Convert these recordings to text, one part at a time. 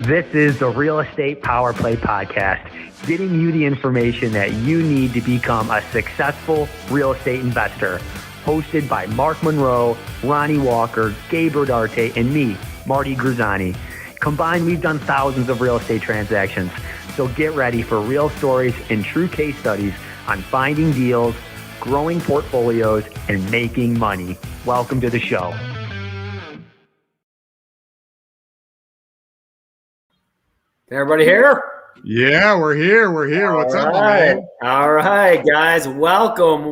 This is the Real Estate Power Play Podcast, getting you the information that you need to become a successful real estate investor. Hosted by Mark Monroe, Ronald Walker, Gabe Rodarte, and me, Marty Grizzanti. Combined, we've done thousands of real estate transactions. So get ready for real stories and true case studies on finding deals, growing portfolios, and making money. Welcome to the show. Everybody here? Yeah, we're here. What's up, man? All right, guys. Welcome.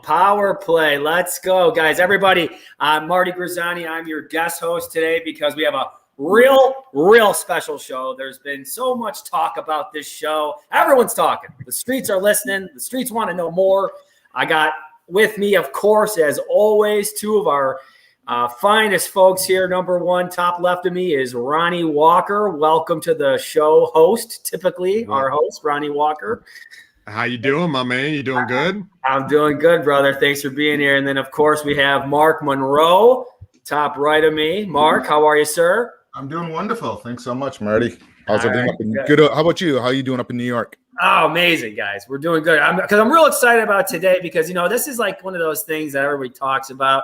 Power play. Let's go, guys. Everybody, Marty Grizzanti. I'm your guest host today because we have a real special show. There's been so much talk about this show. Everyone's talking. The streets are listening. The streets want to know more. I got with me, of course, as always, two of our finest folks here. Number one, top left of me is Ronald Walker. Welcome to the show host, typically our host, Ronald Walker. How you doing, my man? You doing good? I'm doing good, brother. Thanks for being here. And then, of course, we have Mark Monroe, top right of me. Mark, how are you, sir? I'm doing wonderful. Thanks so much, Marty. How's everything? Good. How about you? How are you doing up in New York? Oh, amazing, guys. We're doing good. Because I'm real excited about today because, this is like one of those things that everybody talks about,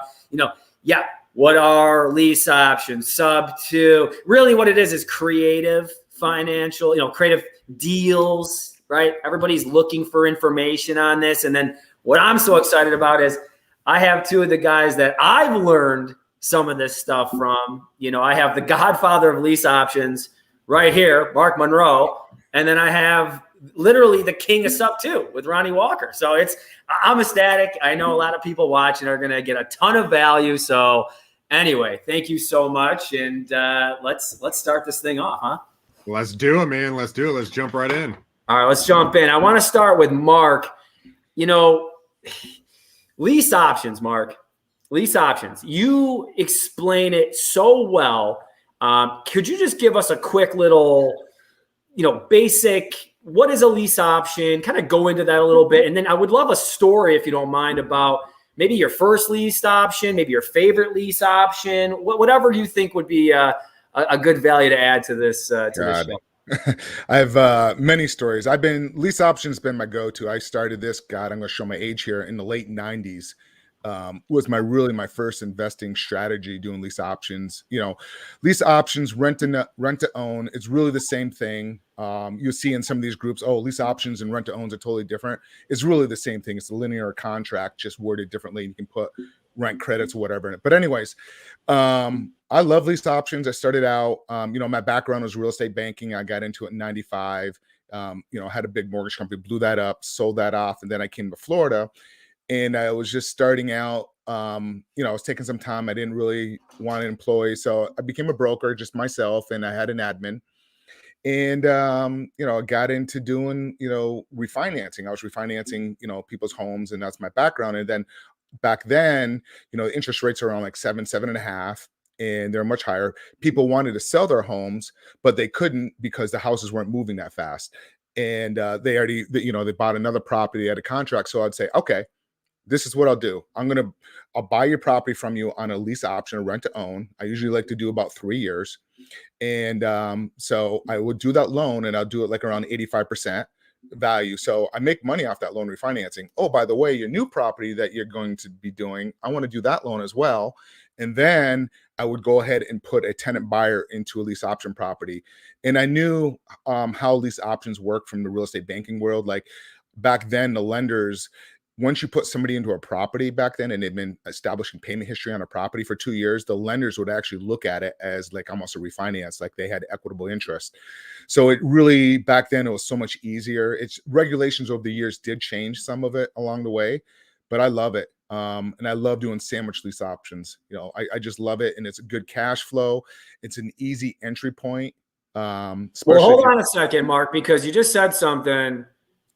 what are lease options, sub to? Really what it is creative, financial, creative deals, right? Everybody's looking for information on this. And then what I'm so excited about is I have two of the guys that I've learned some of this stuff from. I have the godfather of lease options right here, Mark Monroe. And then I have literally the king of sub two with Ronald Walker. So I'm ecstatic. I know a lot of people watching are going to get a ton of value. So anyway, thank you so much. And let's start this thing off, huh? Let's do it, man. Let's do it. Let's jump right in. All right, let's jump in. I want to start with Mark. Lease options, Mark. Lease options. You explain it so well. Could you just give us a quick little, basic, what is a lease option? Kind of go into that a little bit. And then I would love a story, if you don't mind, about maybe your first lease option, maybe your favorite lease option, whatever you think would be a good value to add to this this show. I have many stories. Lease options been my go-to. I started this, I'm going to show my age here, in the late 90s. Was my first investing strategy, doing lease options. Lease options, rent to own. It's really the same thing. You'll see in some of these groups, lease options and rent to owns are totally different. It's really the same thing. It's a linear contract, just worded differently. You can put rent credits or whatever in it. But anyways, I love lease options. I started out, my background was real estate banking. I got into it in 95. Had a big mortgage company, blew that up, sold that off. And then I came to Florida. And I was just starting out, I was taking some time. I didn't really want an employee. So I became a broker, just myself, and I had an admin. And, I got into doing, refinancing. I was refinancing, people's homes, and that's my background. And then back then, the interest rates are around like 7.5, and they're much higher. People wanted to sell their homes, but they couldn't because the houses weren't moving that fast. And they already, they bought another property, they had a contract. So I'd say, okay, this is what I'll do. I'll buy your property from you on a lease option, or rent to own. I usually like to do about 3 years. And so I would do that loan, and I'll do it like around 85% value. So I make money off that loan refinancing. Oh, by the way, your new property that you're going to be doing, I want to do that loan as well. And then I would go ahead and put a tenant buyer into a lease option property. And I knew how lease options work from the real estate banking world. Like back then, the lenders, once you put somebody into a property back then and they've been establishing payment history on a property for 2 years, the lenders would actually look at it as like almost a refinance, like they had equitable interest. So it really, back then, it was so much easier. It's regulations over the years did change some of it along the way, but I love it. And I love doing sandwich lease options. I just love it. And it's a good cash flow. It's an easy entry point. Well, hold on a second, Mark, because you just said something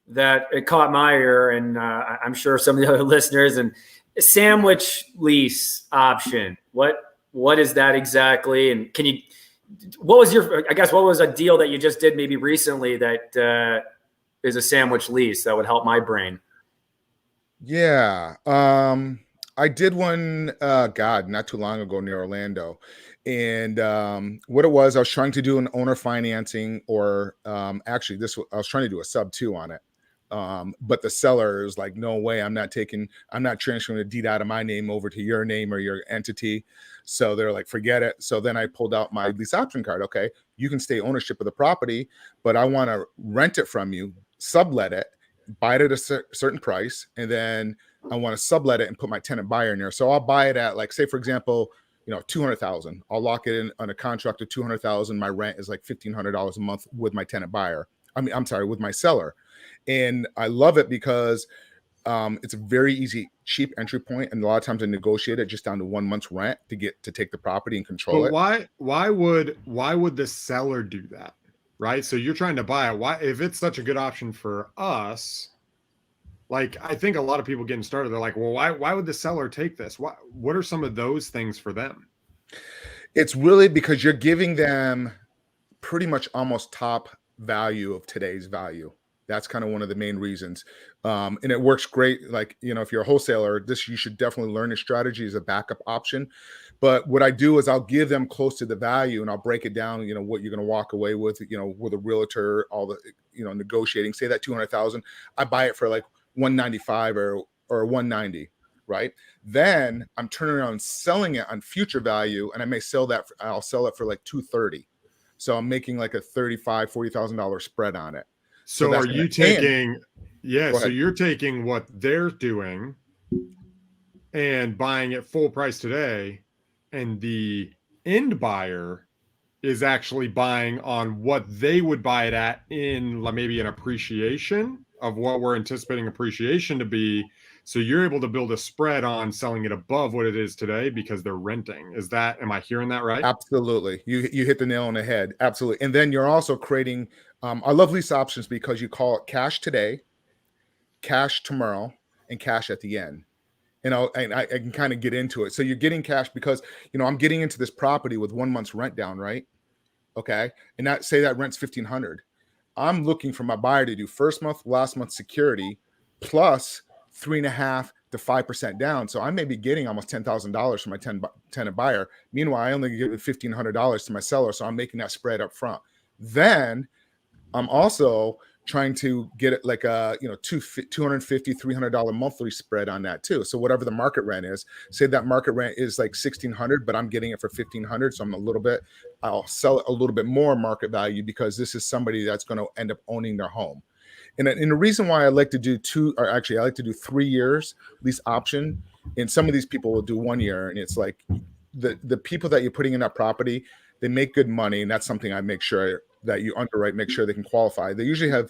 that it caught my ear, and I'm sure some of the other listeners. And sandwich lease option, what is that exactly? And what was a deal that you just did maybe recently that is a sandwich lease that would help my brain? Yeah. I did one, God, not too long ago near Orlando. And what it was, I was trying to do an owner financing, or actually, I was trying to do a sub two on it. But the seller is like, no way, I'm not transferring the deed out of my name over to your name or your entity. So they're like, forget it. So then I pulled out my lease option card. Okay, you can stay ownership of the property, but I want to rent it from you, sublet it, buy it at a certain price, and then I want to sublet it and put my tenant buyer in there. So I'll buy it at, like, say for example, 200,000. I'll lock it in on a contract of 200,000. My rent is like $1,500 a month with my tenant buyer. I'm sorry, with my seller. And I love it because it's a very easy, cheap entry point, and a lot of times I negotiate it just down to 1 month's rent to take the property and control it. Why would the seller do that? Right? So you're trying to buy it. Why, if it's such a good option for us? Like, I think a lot of people getting started, they're like, well, why would the seller take this? What are some of those things for them? It's really because you're giving them pretty much almost top value of today's value. That's kind of one of the main reasons. And it works great. Like, if you're a wholesaler, you should definitely learn a strategy as a backup option. But what I do is I'll give them close to the value, and I'll break it down, what you're going to walk away with, with a realtor, all the, negotiating, say that 200,000, I buy it for like 195 or 190. Right. Then I'm turning around and selling it on future value. And I may I'll sell it for like 230. So I'm making like a $35,000-$40,000 spread on it. So are you taking, so you're taking what they're doing and buying it full price today, and the end buyer is actually buying on what they would buy it at in maybe an appreciation of what we're anticipating appreciation to be. So you're able to build a spread on selling it above what it is today because they're renting. Am I hearing that right? Absolutely. You hit the nail on the head. Absolutely. And then you're also creating, I love lease options because you call it cash today, cash tomorrow, and cash at the end. And I can kind of get into it. So you're getting cash because, I'm getting into this property with 1 month's rent down, right? Okay. And say that rent's $1,500. I'm looking for my buyer to do first month, last month security plus 3.5% to 5% down. So I may be getting almost $10,000 from my tenant buyer. Meanwhile, I only give $1,500 to my seller. So I'm making that spread up front. Then I'm also trying to get it like a $250, $300 monthly spread on that too. So whatever the market rent is, say that market rent is like $1,600, but I'm getting it for $1,500. So I'll sell it a little bit more market value because this is somebody that's going to end up owning their home. And the reason why I like to do 3 years lease option, and some of these people will do 1 year, and it's like the people that you're putting in that property, they make good money, and that's something I make sure that you underwrite, make sure they can qualify. They usually have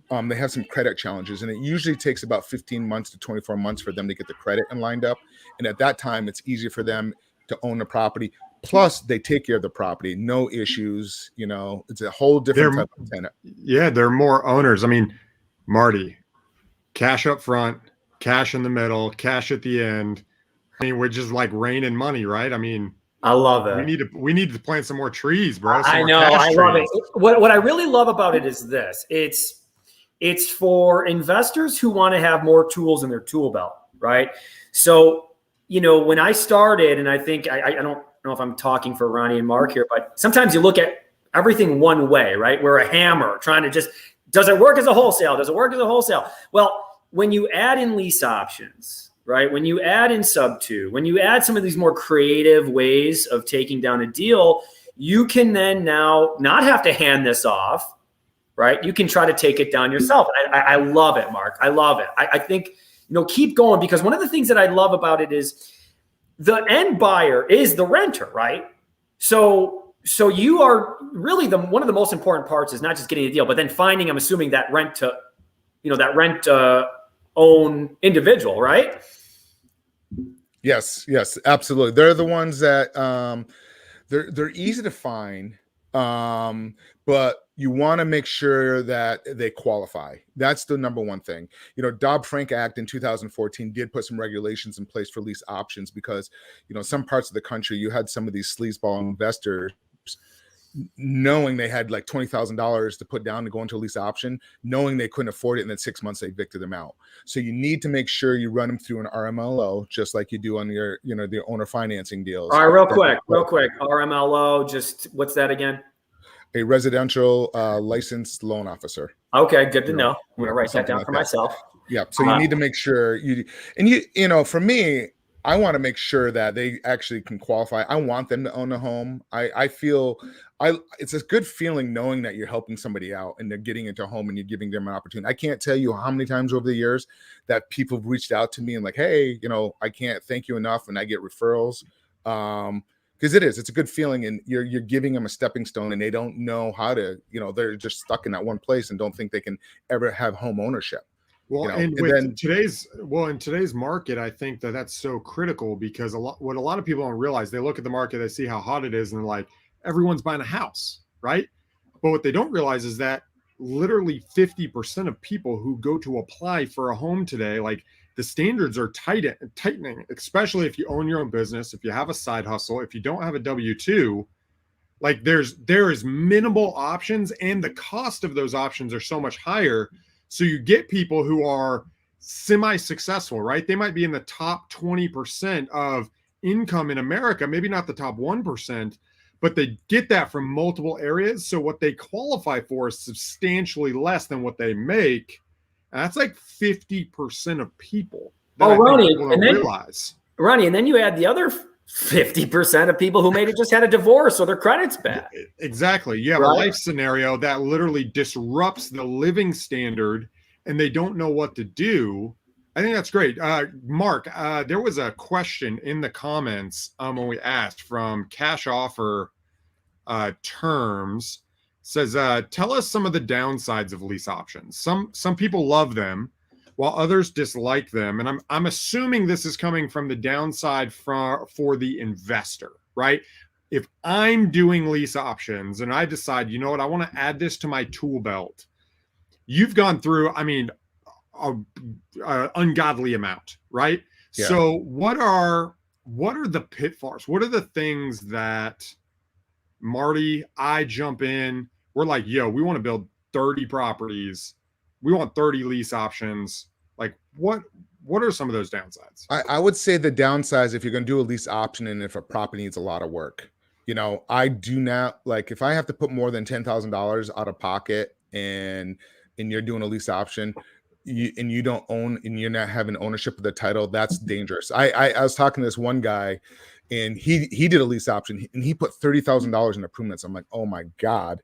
some credit challenges, and it usually takes about 15 months to 24 months for them to get the credit and lined up. And at that time, it's easier for them to own the property. Plus, they take care of the property, no issues. It's a whole different type of tenant. Yeah, they're more owners. I mean, Marty, cash up front, cash in the middle, cash at the end. I mean, we're just like raining money, right? I mean, I love it. We need to plant some more trees, bro. I know. I love it. What I really love about it is this. It's for investors who want to have more tools in their tool belt, right? So, when I started, and I think I don't know if I'm talking for Ronnie and Mark here, but sometimes you look at everything one way, right? We're a hammer trying to does it work as a wholesale? Does it work as a wholesale? Well, when you add in lease options, right? When you add in sub two, when you add some of these more creative ways of taking down a deal, you can then now not have to hand this off, right? You can try to take it down yourself. I love it, Mark. I love it. I think, keep going, because one of the things that I love about it is the end buyer is the renter, right? So you are really one of the most important parts is not just getting a deal, but then finding, I'm assuming, that rent own individual, right? Yes, absolutely. They're the ones that they're easy to find, but you want to make sure that they qualify. That's the number one thing. Dodd-Frank Act in 2014 did put some regulations in place for lease options because, some parts of the country, you had some of these sleazeball investors knowing they had like $20,000 to put down to go into a lease option, knowing they couldn't afford it, and then 6 months they evicted them out. So you need to make sure you run them through an RMLO, just like you do on your, the owner financing deals. All right, real quick. RMLO, just what's that again? A residential licensed loan officer. Okay, good to know. I'm gonna write that down for myself. Yeah. So you need to make sure for me, I want to make sure that they actually can qualify. I want them to own a home. I feel it's a good feeling knowing that you're helping somebody out and they're getting into a home and you're giving them an opportunity. I can't tell you how many times over the years that people have reached out to me and like, hey, I can't thank you enough, and I get referrals. Because it's a good feeling, and you're giving them a stepping stone, and they don't know how to, they're just stuck in that one place and don't think they can ever have home ownership. Well, in today's market, I think that's so critical, because what a lot of people don't realize, they look at the market, they see how hot it is, and they're like, everyone's buying a house, right? But what they don't realize is that literally 50% of people who go to apply for a home today, like, the standards are tightening, especially if you own your own business, if you have a side hustle, if you don't have a W-2, like there is minimal options, and the cost of those options are so much higher. So you get people who are semi-successful, right? They might be in the top 20% of income in America, maybe not the top 1%, but they get that from multiple areas. So what they qualify for is substantially less than what they make. And that's like 50% of people. Ronnie, realize. Ronnie, and then you add the other 50% of people who maybe just had a divorce or their credit's bad. Exactly. You have a life scenario that literally disrupts the living standard, and they don't know what to do. I think that's great. Mark, there was a question in the comments when we asked from Cash Offer Terms. Says, tell us some of the downsides of lease options. Some people love them, while others dislike them. And I'm assuming this is coming from the downside for the investor, right? If I'm doing lease options and I decide, you know what, I want to add this to my tool belt. You've gone through, an ungodly amount, right? Yeah. So what are the pitfalls? What are the things that, Marty, I jump in, we're like, yo, we want to build 30 properties. We want 30 lease options. Like, what are some of those downsides? I would say the downsides, if you're going to do a lease option and if a property needs a lot of work, I do not like, if I have to put more than $10,000 out of pocket and you're doing a lease option, you don't own, and you're not having ownership of the title, that's dangerous. I was talking to this one guy, and he did a lease option, and he put $30,000 in improvements. I'm like, oh my God,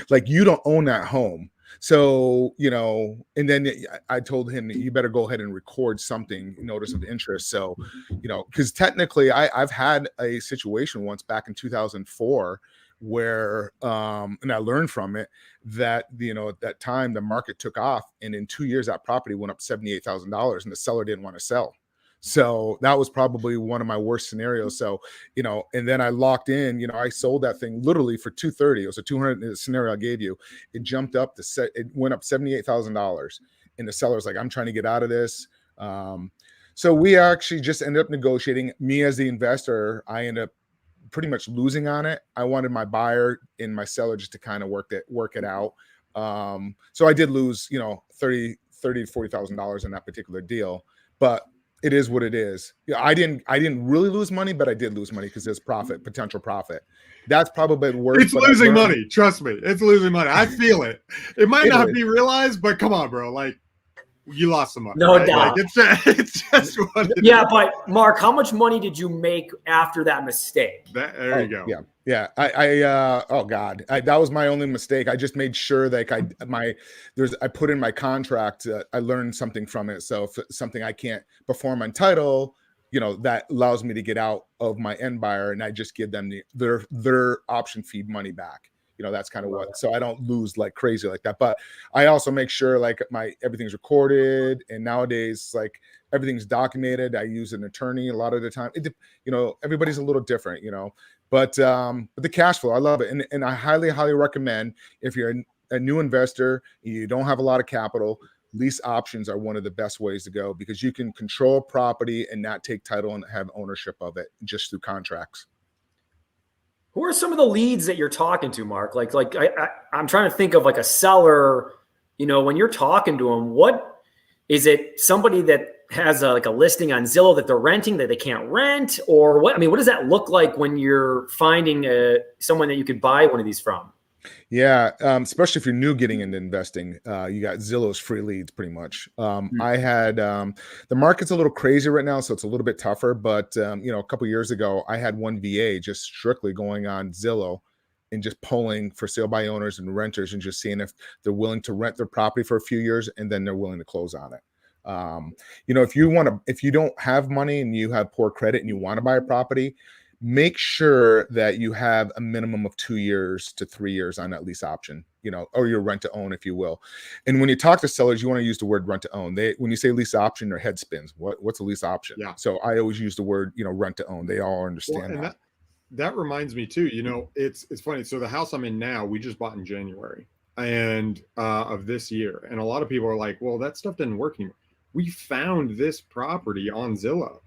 like, you don't own that home. So, and then I told him that you better go ahead and record something, notice of interest. So, because technically I've had a situation once back in 2004 where, and I learned from it that, at that time the market took off, and in 2 years that property went up $78,000 and the seller didn't want to sell. So that was probably one of my worst scenarios. So, and then I locked in, I sold that thing literally for $230. It was a 200 scenario I gave you. It jumped up it went up $78,000, and the seller's like, I'm trying to get out of this. So we actually just ended up negotiating. Me as the investor, I ended up pretty much losing on it. I wanted my buyer and my seller just to kind of work it out. So I did lose, $30,000 to $40,000 in that particular deal, but it is what it is. I didn't really lose money, but I did lose money because there's potential profit. That's probably worse. It's losing money. Trust me. It's losing money. I feel it. It might not be realized, but come on, bro. Like, you lost some money. No doubt. Like, it's just what it is. But Mark, how much money did you make after that mistake? There you go. Yeah. Oh God, that was my only mistake. I just made sure that I put in my contract. I learned something from it. So if it's something I can't perform on title, that allows me to get out of my end buyer, and I just give them their option fee money back. That's kind of what, so I don't lose like crazy like that. But I also make sure like everything's recorded, and nowadays like everything's documented. I use an attorney a lot of the time. Everybody's a little different, but the cash flow, I love it. And I highly recommend, if you're a new investor, you don't have a lot of capital, lease options are one of the best ways to go, because you can control property and not take title and have ownership of it just through contracts. Who are some of the leads that you're talking to, Mark? I'm trying to think of like a seller, when you're talking to them, what is it? Somebody that has like a listing on Zillow that they're renting that they can't rent, or what? I mean, what does that look like when you're finding someone that you could buy one of these from? Yeah, especially if you're new getting into investing, you got Zillow's free leads pretty much. I had the market's a little crazy right now, so it's a little bit tougher. But a couple of years ago, I had one VA just strictly going on Zillow and just polling for sale by owners and renters and just seeing if they're willing to rent their property for a few years and then they're willing to close on it. If you don't have money and you have poor credit and you want to buy a property, make sure that you have a minimum of 2 years to 3 years on that lease option, or your rent to own, if you will. And when you talk to sellers, you want to use the word rent to own. When you say lease option, their head spins. What's a lease option? Yeah. So I always use the word, rent to own. They all understand that. That reminds me too, it's funny. So the house I'm in now, we just bought in January and of this year. And a lot of people are like, well, that stuff didn't work anymore. We found this property on Zillow.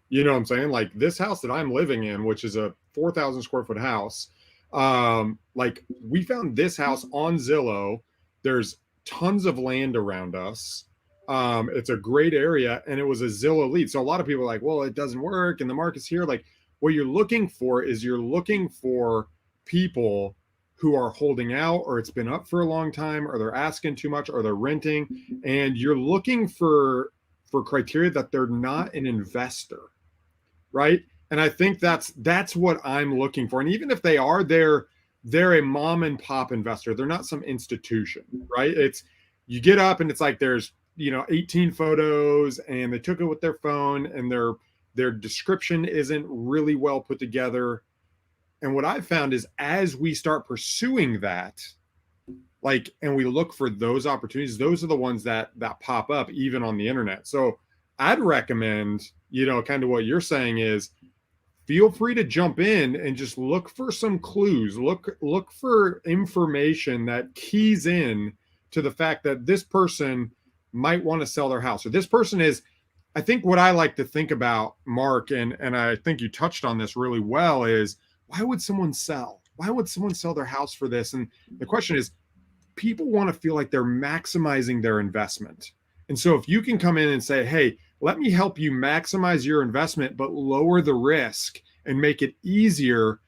You know what I'm saying? Like this house that I'm living in, which is a 4,000 square foot house. We found this house on Zillow. There's tons of land around us. It's a great area and it was a Zillow lead. So a lot of people are like, well, it doesn't work and the market's here. Like what you're looking for people who are holding out, or it's been up for a long time, or they're asking too much, or they're renting. And you're looking for criteria that they're not an investor. Right. And I think that's what I'm looking for. And even if they are, they're a mom and pop investor. They're not some institution, right? You get up and it's like there's 18 photos and they took it with their phone and their description isn't really well put together. And what I've found is as we start pursuing that, and we look for those opportunities, those are the ones that pop up even on the internet. So I'd recommend, kind of what you're saying is feel free to jump in and just look for some clues, look for information that keys in to the fact that this person might want to sell their house, or this person is, I think what I like to think about, Mark, and I think you touched on this really well, is why would someone sell? Why would someone sell their house for this? And the question is, people want to feel like they're maximizing their investment. And so if you can come in and say, hey, let me help you maximize your investment, but lower the risk and make it easier.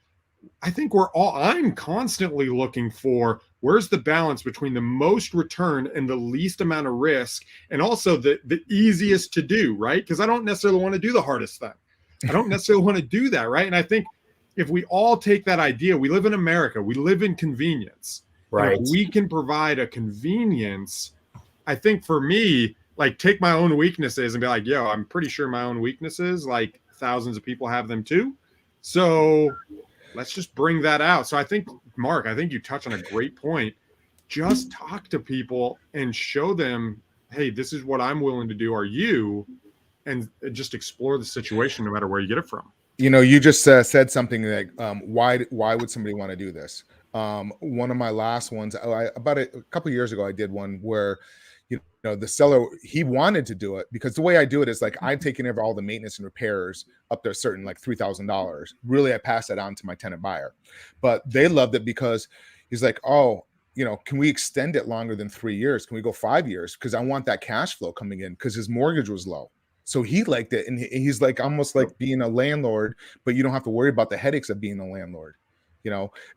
I think I'm constantly looking for where's the balance between the most return and the least amount of risk, and also the easiest to do, right? Because I don't necessarily want to do the hardest thing. I don't necessarily want to do that, right? And I think if we all take that idea, we live in America, we live in convenience. Right. And if we can provide a convenience, I think for me, take my own weaknesses and be like, yo, I'm pretty sure my own weaknesses, thousands of people have them too. So let's just bring that out. So I think, Mark, you touch on a great point. Just talk to people and show them, hey, this is what I'm willing to do. Are you? And just explore the situation no matter where you get it from. You just said something like, why would somebody want to do this? One of my last ones, about a couple of years ago, I did one where, the seller, he wanted to do it because the way I do it is I'm taking care of all the maintenance and repairs up to a certain $3,000. Really, I pass that on to my tenant buyer, but they loved it because he's like, oh, can we extend it longer than 3 years? Can we go 5 years? Because I want that cash flow coming in because his mortgage was low. So he liked it. And he's almost like being a landlord, but you don't have to worry about the headaches of being a landlord.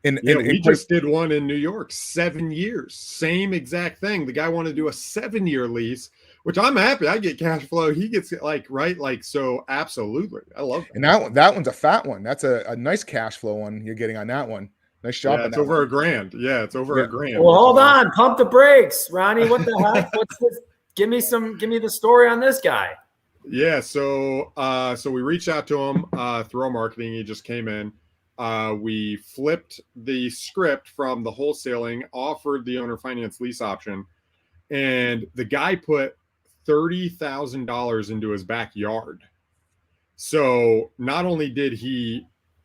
We just did one in New York, 7 years, same exact thing. The guy wanted to do a 7-year lease, which I'm happy. I get cash flow. He gets so absolutely. I love that. And that one's a fat one. That's a nice cash flow one you're getting on that one. Nice job. Yeah, it's over $1,000. Yeah, it's over $1,000. Well, hold on. Pump the brakes, Ronnie. What the heck? What's this? Give me the story on this guy. Yeah. So we reached out to him through our marketing. He just came in. We flipped the script from the wholesaling, offered the owner finance lease option, and the guy put $30,000 into his backyard. So not only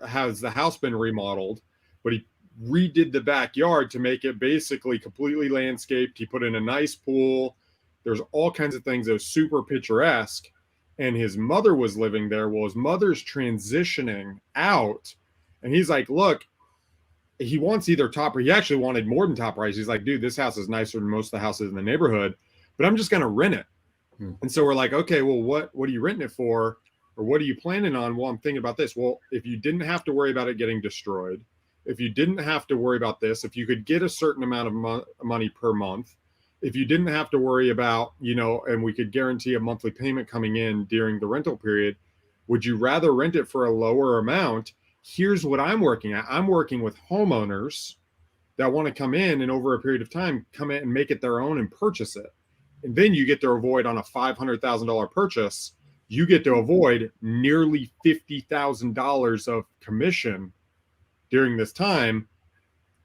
has the house been remodeled, but he redid the backyard to make it basically completely landscaped. He put in a nice pool. There's all kinds of things that are super picturesque. And his mother was living there. Well, his mother's transitioning out. And he's like, look, he wants either top, or he actually wanted more than top price. He's like, dude, this house is nicer than most of the houses in the neighborhood, but I'm just going to rent it. And so we're like, okay, well, what are you renting it for? Or what are you planning on? Well, I'm thinking about this. Well, if you didn't have to worry about it getting destroyed, if you didn't have to worry about this, if you could get a certain amount of money per month, if you didn't have to worry about, and we could guarantee a monthly payment coming in during the rental period, would you rather rent it for a lower amount? Here's what I'm working at. I'm working with homeowners that want to come in and over a period of time, come in and make it their own and purchase it. And then you get to avoid on a $500,000 purchase, you get to avoid nearly $50,000 of commission during this time.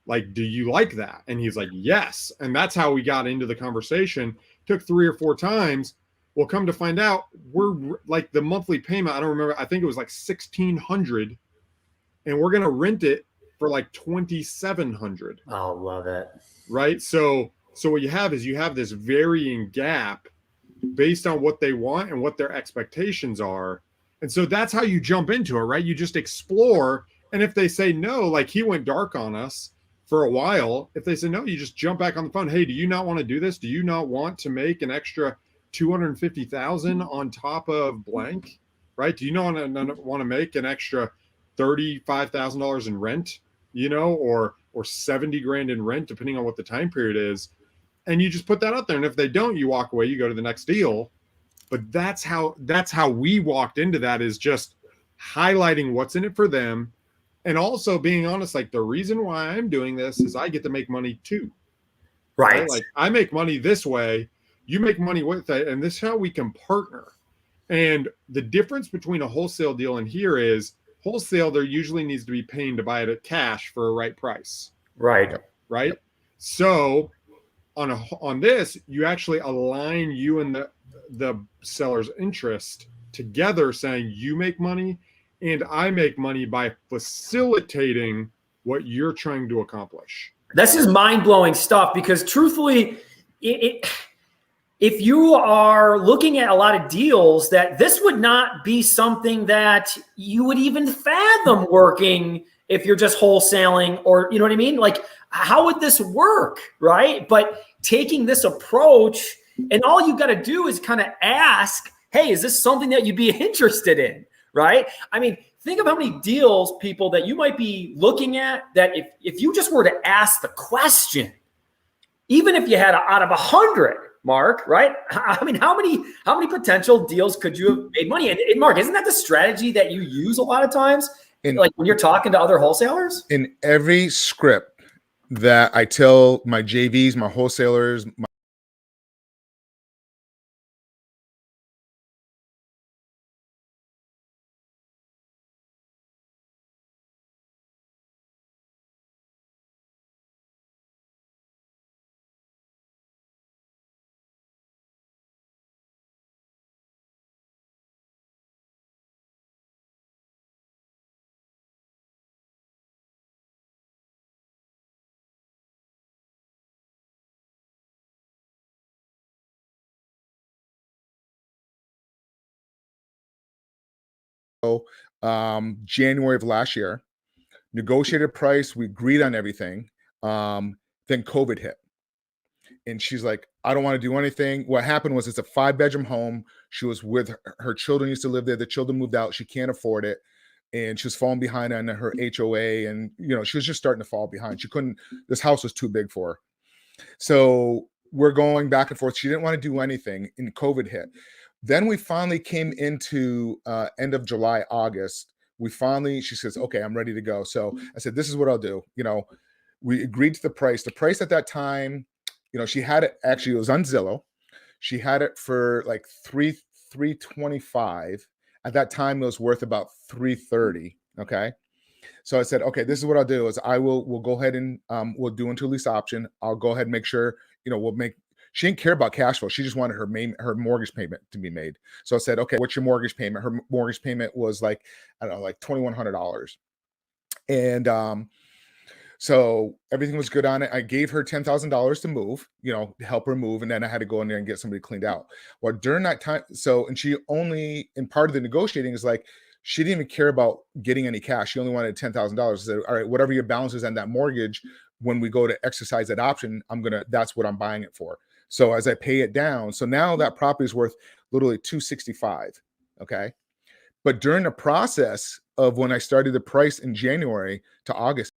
Like, do you like that? And he's like, yes. And that's how we got into the conversation. Took 3 or 4 times. Well, come to find out, we're like the monthly payment, I don't remember, I think it was like $1,600, and we're going to rent it for like $2,700. Oh, love it. Right. So what you have is you have this varying gap based on what they want and what their expectations are. And so that's how you jump into it, right? You just explore. And if they say no, like he went dark on us for a while. If they say no, you just jump back on the phone. Hey, do you not want to do this? Do you not want to make an extra $250,000 on top of blank? Right? Do you not want to make an extra $35,000 in rent, or $70,000 in rent, depending on what the time period is? And you just put that out there. And if they don't, you walk away, you go to the next deal. But that's how we walked into that, is just highlighting what's in it for them. And also being honest, like, the reason why I'm doing this is I get to make money too. Right. Like, I make money this way, you make money with it, and this is how we can partner. And the difference between a wholesale deal and here is wholesale, there usually needs to be paying to buy it at cash for a right price. Right. Right. So on this, you actually align you and the seller's interest together, saying you make money and I make money by facilitating what you're trying to accomplish. This is mind-blowing stuff, because truthfully, if you are looking at a lot of deals, that this would not be something that you would even fathom working if you're just wholesaling, or, you know what I mean? Like, how would this work, right? But taking this approach, and all you got to do is kind of ask, hey, is this something that you'd be interested in, right? I mean, think of how many deals, people, that you might be looking at, that if you just were to ask the question, even if you had out of 100, Mark, right? I mean, how many potential deals could you have made money? And Mark, isn't that the strategy that you use a lot of times? Like when you're talking to other wholesalers? In every script that I tell my JVs, my wholesalers, January of last year, negotiated price, we agreed on everything. Then COVID hit. And she's like, I don't want to do anything. What happened was, it's a 5-bedroom home. She was with her children, used to live there. The children moved out. She can't afford it. And she was falling behind on her HOA. And, she was just starting to fall behind. She couldn't, this house was too big for her. So we're going back and forth. She didn't want to do anything, and COVID hit. Then we finally came into end of July, August. She says, okay, I'm ready to go. So I said, this is what I'll do. We agreed to the price. The price at that time, she had it, actually, it was on Zillow. She had it for like $325. At that time, it was worth about $330. Okay. So I said, okay, this is what I'll do is we'll go ahead and we'll do into a lease option. I'll go ahead and make sure, she didn't care about cash flow. She just wanted her mortgage payment to be made. So I said, okay, what's your mortgage payment? Her mortgage payment was like, I don't know, like $2,100. And so everything was good on it. I gave her $10,000 to move, to help her move. And then I had to go in there and get somebody cleaned out. Well, during that time, and she only, and part of the negotiating is like, She didn't even care about getting any cash. She only wanted $10,000. She said, all right, whatever your balance is on that mortgage, when we go to exercise that option, that's what I'm buying it for. So as I pay it down, so now that property is worth literally $265. Okay. But during the process of when I started the price in January to August,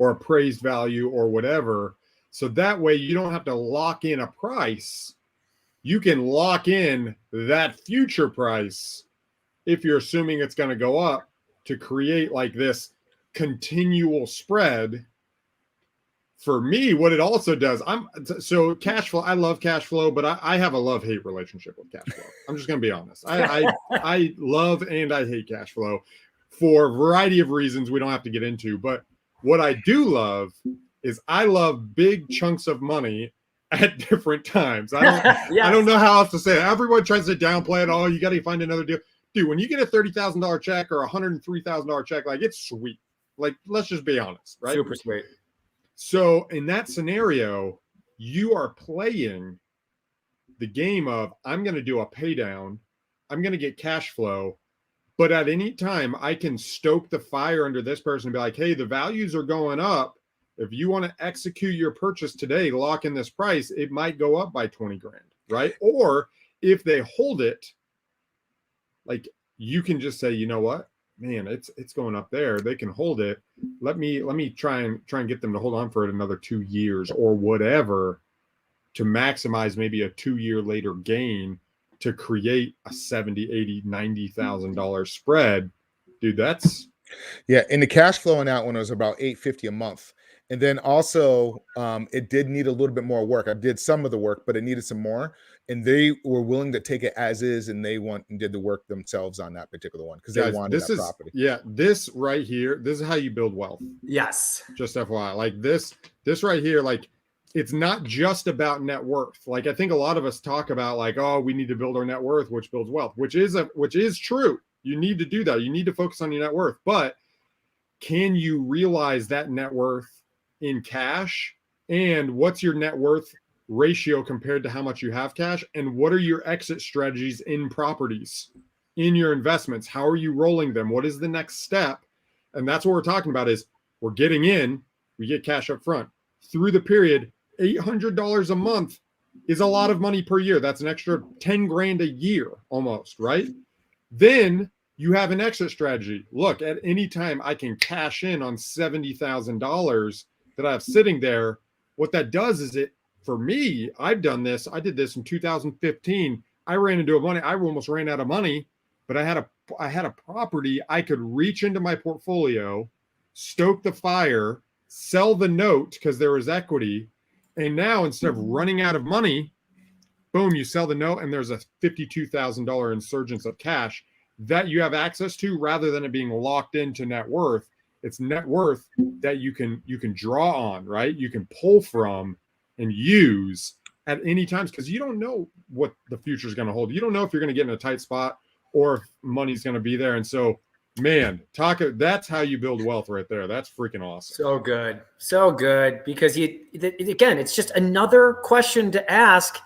or appraised value or whatever. So that way you don't have to lock in a price. You can lock in that future price if you're assuming it's going to go up, to create like this continual spread. For me, what it also does, so cash flow, I love cash flow, but I have a love-hate relationship with cash flow. I'm just going to be honest. I love and I hate cash flow for a variety of reasons we don't have to get into. But what I do love is I love big chunks of money at different times. I don't know how else to say it. Everyone tries to downplay it. Oh, you got to find another deal. Dude, when you get a $30,000 check or a $103,000 check, like, it's sweet. Like, let's just be honest, right? Super sweet. So in that scenario, you are playing the game of, I'm going to do a pay down. I'm going to get cash flow. But at any time, I can stoke the fire under this person and be like, hey, the values are going up. If you want to execute your purchase today, lock in this price, it might go up by 20 grand, right? Or if they hold it, like, you can just say, you know what, man, it's going up there. They can hold it. Let me try and get them to hold on for it another 2 years or whatever, to maximize maybe a 2 year later gain, to create a $70,000, $80,000, $90,000 spread. Dude, that's, yeah. And the cash flow on that one was about $850 a month. And then also, it did need a little bit more work. I did some of the work, but it needed some more. And they were willing to take it as is, and they did the work themselves on that particular one because they wanted that property. Yeah, this right here, this is how you build wealth. Yes. Just FYI, like this right here, like, it's not just about net worth. Like, I think a lot of us talk about, like, oh, we need to build our net worth, which builds wealth, which is true. You need to do that. You need to focus on your net worth. But can you realize that net worth in cash? And what's your net worth ratio compared to how much you have cash? And what are your exit strategies in properties, in your investments? How are you rolling them? What is the next step? And that's what we're talking about, is we're getting in, we get cash up front. Through the period, $800 a month is a lot of money per year. That's an extra 10 grand a year almost, right? Then you have an exit strategy. Look, at any time I can cash in on $70,000 that I have sitting there. What that does is, for me, I've done this. I did this in 2015. I ran into I almost ran out of money, but I had a property I could reach into my portfolio, stoke the fire, sell the note because there was equity. And now, instead of running out of money, boom, you sell the note and there's a $52,000 insurgence of cash that you have access to, rather than it being locked into net worth. It's net worth that you can draw on, right? You can pull from and use at any time, because you don't know what the future is going to hold. You don't know if you're going to get in a tight spot or if money's going to be there. And so, man, that's how you build wealth right there. That's freaking awesome. So good. So good. Because again, it's just another question to ask,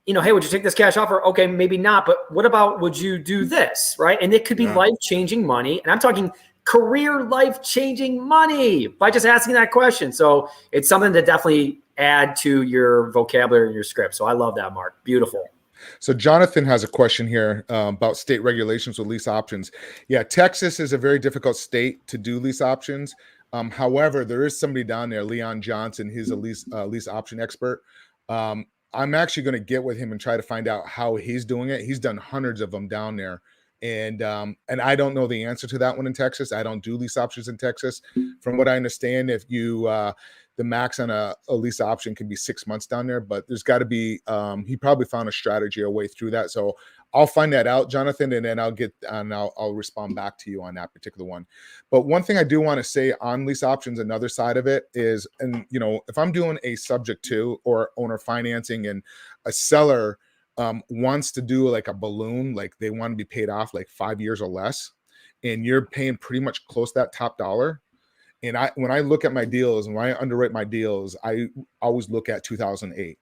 hey, would you take this cash offer? Okay, maybe not. But what about, would you do this? Right. And it could be life-changing money. And I'm talking career life-changing money by just asking that question. So it's something to definitely add to your vocabulary and your script. So I love that, Mark. Beautiful. So Jonathan has a question here about state regulations with lease options. Yeah, Texas is a very difficult state to do lease options. However, there is somebody down there, Leon Johnson. He's a lease option expert. I'm actually going to get with him and try to find out how he's doing it. He's done hundreds of them down there. And I don't know the answer to that one in Texas. I don't do lease options in Texas. From what I understand, if you the max on a lease option can be 6 months down there, but there's got to be, he probably found a strategy, a way through that. So I'll find that out, Jonathan, and then I'll respond back to you on that particular one. But one thing I do want to say on lease options, another side of it is, and if I'm doing a subject to or owner financing and a seller wants to do like a balloon, like they want to be paid off like 5 years or less, and you're paying pretty much close to that top dollar. And when I look at my deals and when I underwrite my deals, I always look at 2008.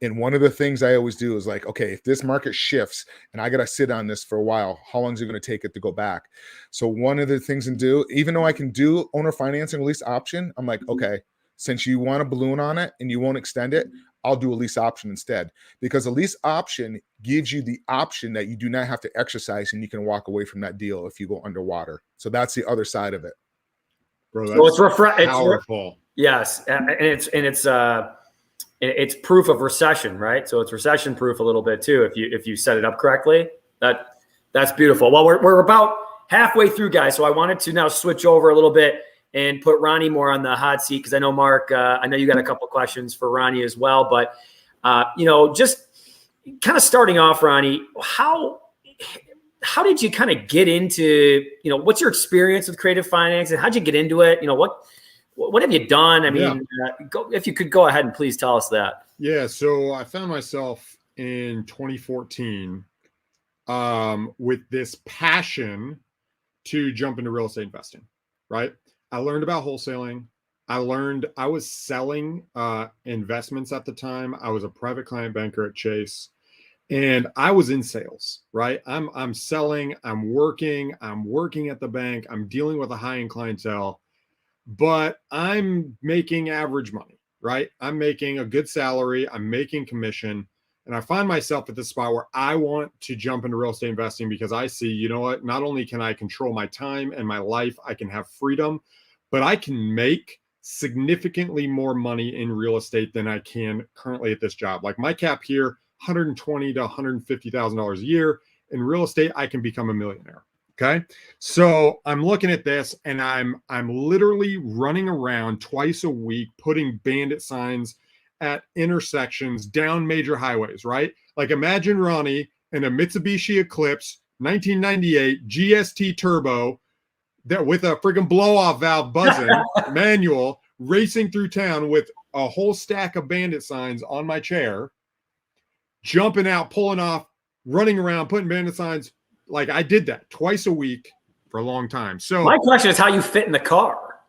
And one of the things I always do is like, okay, if this market shifts and I got to sit on this for a while, how long is it going to take it to go back? So one of the things to do, even though I can do owner financing or lease option, I'm like, okay, since you want a balloon on it and you won't extend it, I'll do a lease option instead, because a lease option gives you the option that you do not have to exercise and you can walk away from that deal if you go underwater. So that's the other side of it. Bro, that's powerful. Yes, and it's proof of recession, right? So it's recession proof a little bit too if you set it up correctly. That's beautiful. Well, we're about halfway through, guys. So I wanted to now switch over a little bit and put Ronnie more on the hot seat, because I know Mark, I know you got a couple of questions for Ronnie as well. But just kind of starting off, Ronnie, how did you kind of get into, what's your experience with creative finance and how'd you get into it? What have you done? I mean, if you could go ahead and please tell us that. Yeah. So I found myself in 2014 with this passion to jump into real estate investing, right? I learned about wholesaling. I was selling investments at the time. I was a private client banker at Chase. And I was in sales, right? I'm selling, I'm working at the bank, I'm dealing with a high-end clientele, but I'm making average money, right? I'm making a good salary, I'm making commission, and I find myself at this spot where I want to jump into real estate investing because I see, you know what, not only can I control my time and my life, I can have freedom, but I can make significantly more money in real estate than I can currently at this job. Like my cap here, $120,000 to $150,000 a year. In real estate, I can become a millionaire. Okay. So I'm looking at this and I'm literally running around twice a week, putting bandit signs at intersections down major highways, right? Like imagine Ronnie in a Mitsubishi Eclipse, 1998 GST turbo that with a friggin' blow off valve buzzing manual racing through town with a whole stack of bandit signs on my chair, jumping out, pulling off, running around, putting bandit signs. Like I did that twice a week for a long time. So my question is how you fit in the car.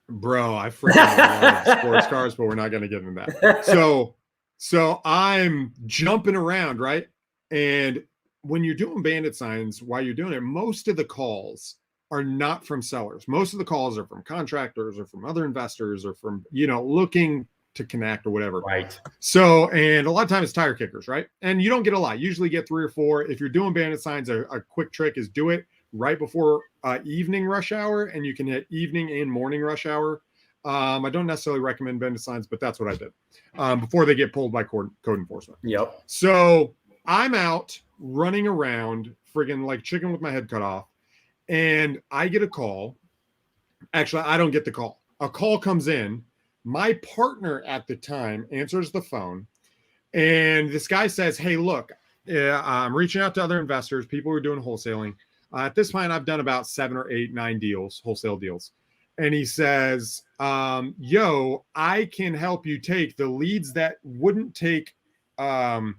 Bro, I freaking love sports cars, but we're not going to get into that. So I'm jumping around, right? And when you're doing bandit signs, while you're doing it, most of the calls are not from sellers. Most of the calls are from contractors or from other investors or from, looking to connect or whatever. Right. So, and a lot of times it's tire kickers, right? And you don't get a lot. You usually get 3 or 4. If you're doing bandit signs, a quick trick is do it right before evening rush hour, and you can hit evening and morning rush hour. I don't necessarily recommend bandit signs, but that's what I did before they get pulled by code enforcement. Yep. So I'm out running around friggin' like chicken with my head cut off, and I get a call. Actually, I don't get the call. A call comes in. My partner at the time answers the phone, and this guy says, hey, look, I'm reaching out to other investors, people who are doing wholesaling. At this point, I've done about 7 or 8, 9 deals, wholesale deals. And he says, I can help you take the leads that wouldn't take, that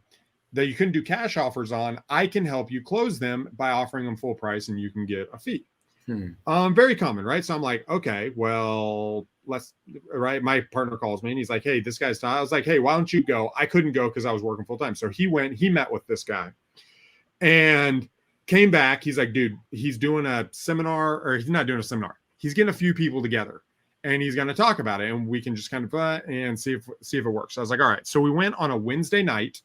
you couldn't do cash offers on. I can help you close them by offering them full price, and you can get a fee. Very common, right? So I'm like, okay, well, right. My partner calls me and he's like, hey, this guy's I was like, hey, why don't you go? I couldn't go because I was working full time. So he met with this guy and came back. He's like, dude, he's doing a seminar, or he's not doing a seminar. He's getting a few people together and he's going to talk about it, and we can just kind of and see if it works. So I was like, all right. So we went on a Wednesday night.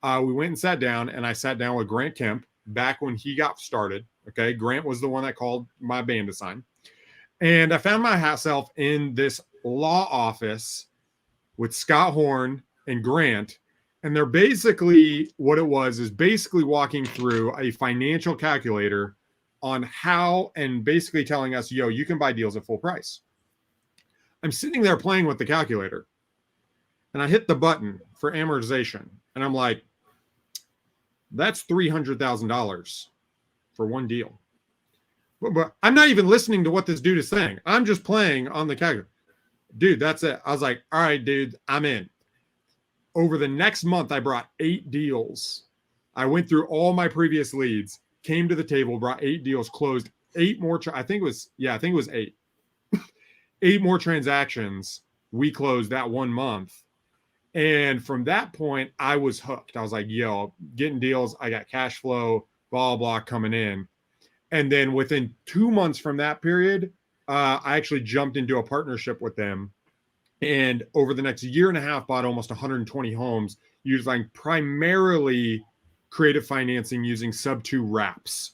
We went and sat down, and I sat down with Grant Kemp back when he got started. Okay. Grant was the one that called my bandit sign. And I found myself in this law office with Scott Horn and Grant. And they're basically, what it was is basically walking through a financial calculator on how, and basically telling us, you can buy deals at full price. I'm sitting there playing with the calculator and I hit the button for amortization. And I'm like, that's $300,000 for one deal. But I'm not even listening to what this dude is saying. I'm just playing on the calculator. Dude, that's it. I was like, all right, dude, I'm in. Over the next month, I brought 8 deals. I went through all my previous leads, came to the table, brought 8 deals, closed 8 more. I think it was 8. 8 more transactions we closed that one month. And from that point, I was hooked. I was like, yo, getting deals. I got cash flow, blah, blah, coming in. And then within 2 months from that period, I actually jumped into a partnership with them. And over the next year and a half, bought almost 120 homes, using primarily creative financing using sub-2 wraps.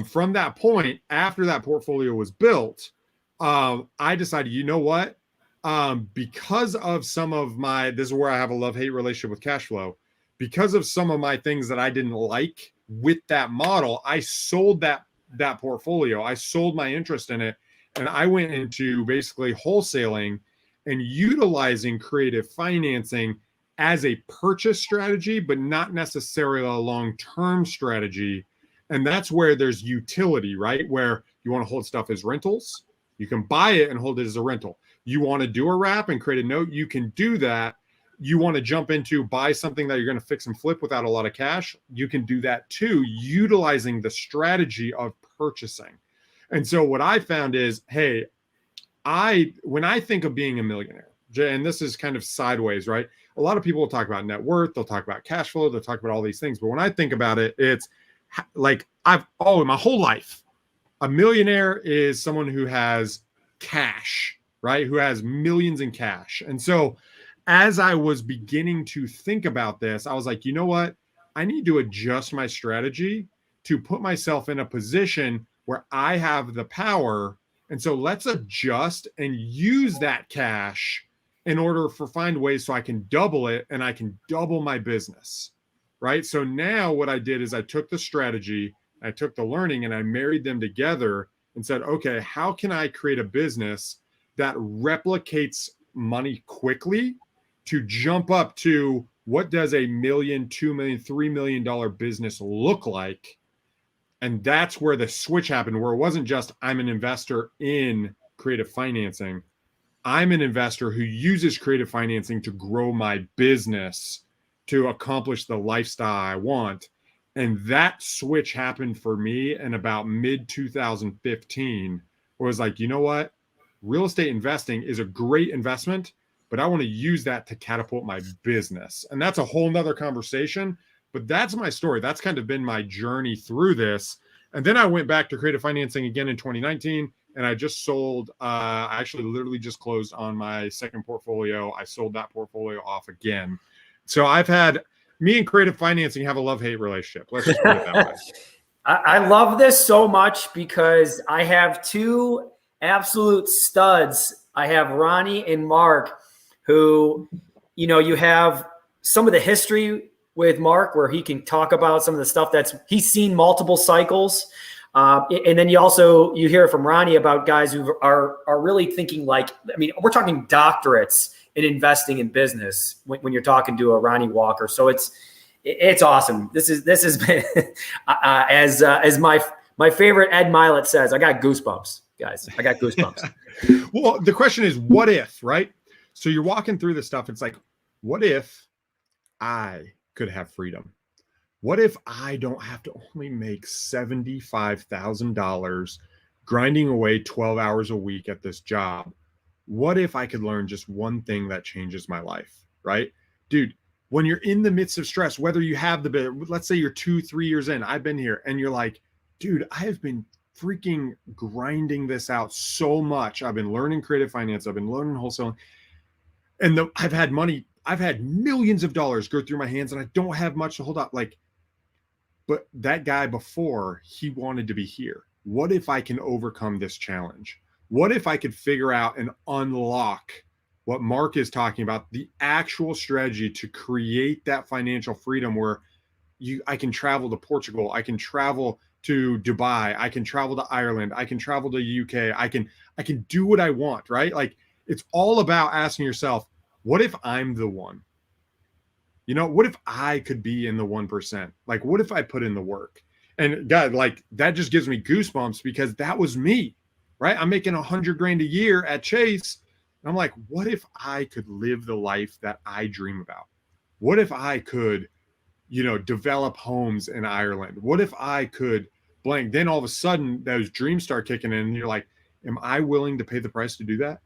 From that point, after that portfolio was built, I decided, you know what? Because of some of this is where I have a love-hate relationship with cash flow. Because of some of my things that I didn't like with that model, I sold that portfolio. I sold my interest in it. And I went into basically wholesaling and utilizing creative financing as a purchase strategy, but not necessarily a long-term strategy. And that's where there's utility, right? Where you want to hold stuff as rentals. You can buy it and hold it as a rental. You want to do a wrap and create a note, you can do that. You want to jump into buy something that you're going to fix and flip without a lot of cash, you can do that too, utilizing the strategy of purchasing. And so what I found is, hey, when I think of being a millionaire, and this is kind of sideways, right? A lot of people will talk about net worth, they'll talk about cash flow, they'll talk about all these things. But when I think about it, it's like my whole life, a millionaire is someone who has cash, right? Who has millions in cash. And so as I was beginning to think about this, I was like, you know what? I need to adjust my strategy to put myself in a position where I have the power. And so let's adjust and use that cash in order to find ways so I can double it and I can double my business, right? So now what I did is I took the strategy, I took the learning, and I married them together and said, okay, how can I create a business that replicates money quickly to jump up to what does a $1 million, $2 million, $3 million business look like? And that's where the switch happened, where it wasn't just I'm an investor in creative financing. I'm an investor who uses creative financing to grow my business to accomplish the lifestyle I want. And that switch happened for me in about mid-2015, where I was like, you know what? Real estate investing is a great investment, but I want to use that to catapult my business. And that's a whole nother conversation. But that's my story. That's kind of been my journey through this. And then I went back to creative financing again in 2019, and I just sold. I actually literally just closed on my second portfolio. I sold that portfolio off again. So me and creative financing have a love-hate relationship. Let's just put it that way. I love this so much because I have 2 absolute studs. I have Ronnie and Mark, who, you have some of the history with Mark, where he can talk about some of the stuff he's seen multiple cycles. And then you hear from Ronnie about guys who are really thinking we're talking doctorates in investing in business when you're talking to a Ronnie Walker. So it's awesome. This has been, as my favorite Ed Milet says, I got goosebumps, guys. I got goosebumps. Well, the question is, what if, right? So you're walking through this stuff. It's like, what if I could have freedom? What if I don't have to only make $75,000 grinding away 12 hours a week at this job? What if I could learn just one thing that changes my life, right? Dude, when you're in the midst of stress, whether you have let's say you're 2-3 years in, I've been here, and you're like, dude, I have been freaking grinding this out so much. I've been learning creative finance. I've been learning wholesaling. And I've had money. I've had millions of dollars go through my hands, and I don't have much to hold up. But that guy before, he wanted to be here. What if I can overcome this challenge? What if I could figure out and unlock what Mark is talking about, the actual strategy to create that financial freedom where I can travel to Portugal, I can travel to Dubai, I can travel to Ireland, I can travel to UK, I can do what I want, right? It's all about asking yourself, what if I'm the one? You know, what if I could be in the 1%? Like, what if I put in the work? And God, like, that just gives me goosebumps because that was me, right? I'm making $100,000 a year at Chase. And I'm like, what if I could live the life that I dream about? What if I could, you know, develop homes in Ireland? What if I could blank? Then all of a sudden those dreams start kicking in and you're like, am I willing to pay the price to do that?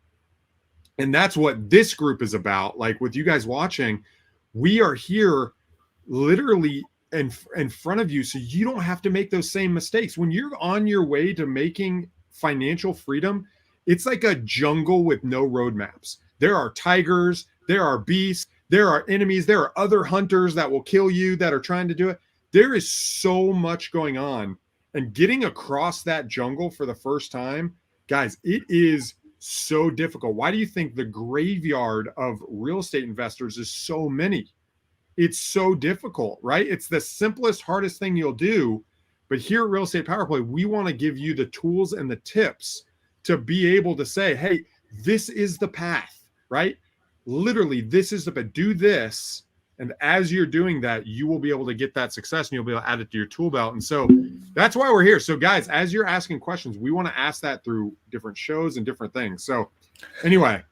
And that's what this group is about. Like with you guys watching, we are here literally in front of you so you don't have to make those same mistakes. When you're on your way to making financial freedom, it's like a jungle with no roadmaps. There are tigers, there are beasts, there are enemies, there are other hunters that will kill you that are trying to do it. There is so much going on. And getting across that jungle for the first time, guys, it is so difficult. Why do you think the graveyard of real estate investors is so many? It's so difficult, right? It's the simplest, hardest thing you'll do. But here at Real Estate Power Play, we want to give you the tools and the tips to be able to say, hey, this is the path, right? Literally, this is the path. Do this. And as you're doing that, you will be able to get that success and you'll be able to add it to your tool belt. And so that's why we're here. So guys, as you're asking questions, we want to ask that through different shows and different things. So anyway,